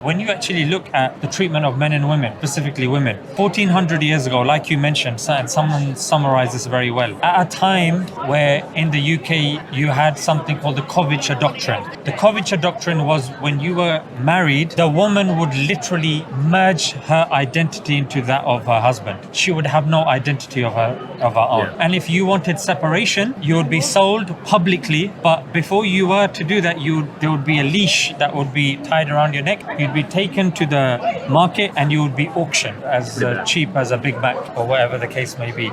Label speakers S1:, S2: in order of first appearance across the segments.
S1: When you actually look at the treatment of men and women, specifically women, 1400 years ago, like you mentioned, and someone summarized this very well, at a time where in the UK you had something called the coverture doctrine. The coverture doctrine was when you were married, the woman would literally merge her identity into that of her husband. She would have no identity of her own.
S2: Yeah.
S1: And if you wanted separation, you would be sold publicly, but before you were to do that, there would be a leash that would be tied around your neck. You'd be taken to the market and you would be auctioned as cheap as a Big Mac or whatever the case may be.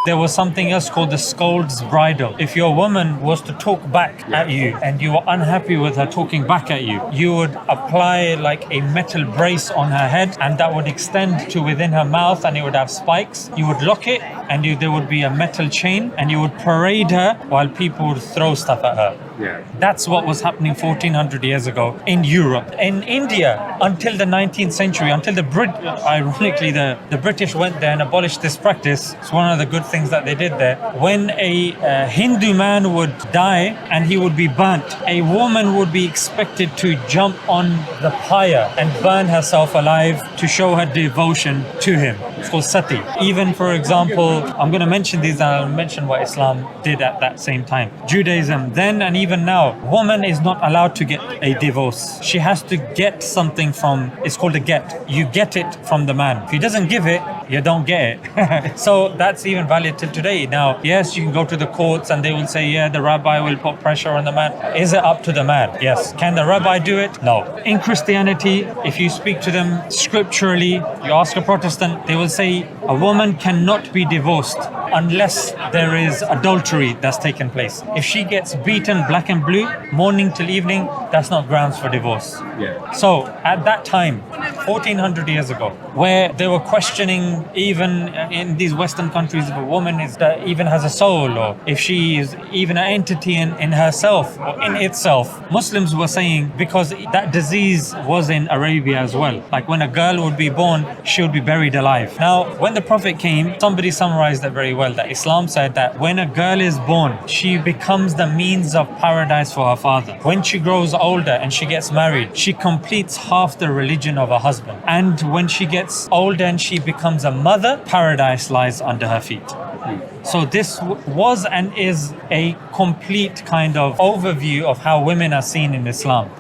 S1: There was something else called the scold's bridle. If your woman was to talk back at you and you were unhappy with her talking back at you, you would apply like a metal brace on her head and that would extend to within her mouth and it would have spikes. You would lock it and there would be a metal chain and you would parade her while people would throw stuff at her.
S2: Yeah.
S1: That's what was happening 1400 years ago in Europe. In India, until the 19th century, until ironically the British went there and abolished this practice. It's one of the good things that they did there. When a Hindu man would die and he would be burnt, a woman would be expected to jump on the pyre and burn herself alive to show her devotion to him. It's called sati. Even, for example, I'm going to mention these and I'll mention what Islam did at that same time. Judaism, then and even now, woman is not allowed to get a divorce. She has to get something from, it's called a get. You get it from the man. If he doesn't give it, you don't get it. So that's even valid till today. Now, yes, you can go to the courts and they will say, yeah, the rabbi will put pressure on the man. Is it up to the man? Yes. Can the rabbi do it? No. In Christianity, if you speak to them scripturally, you ask a Protestant, they will say a woman cannot be divorced unless there is adultery that's taken place. If she gets beaten black and blue, morning till evening, that's not grounds for divorce.
S2: Yeah.
S1: So at that time, 1400 years ago, where they were questioning even in these Western countries if a woman even has a soul or if she is even an entity in herself or in itself, Muslims were saying because that disease was in Arabia as well. Like when a girl would be born, she would be buried alive. Now, when the Prophet came, somebody summarized it very well, that Islam said that when a girl is born, she becomes the means of paradise for her father. When she grows older and she gets married, she completes half the religion of her husband. And when she gets older and she becomes a mother, paradise lies under her feet. So this was and is a complete kind of overview of how women are seen in Islam.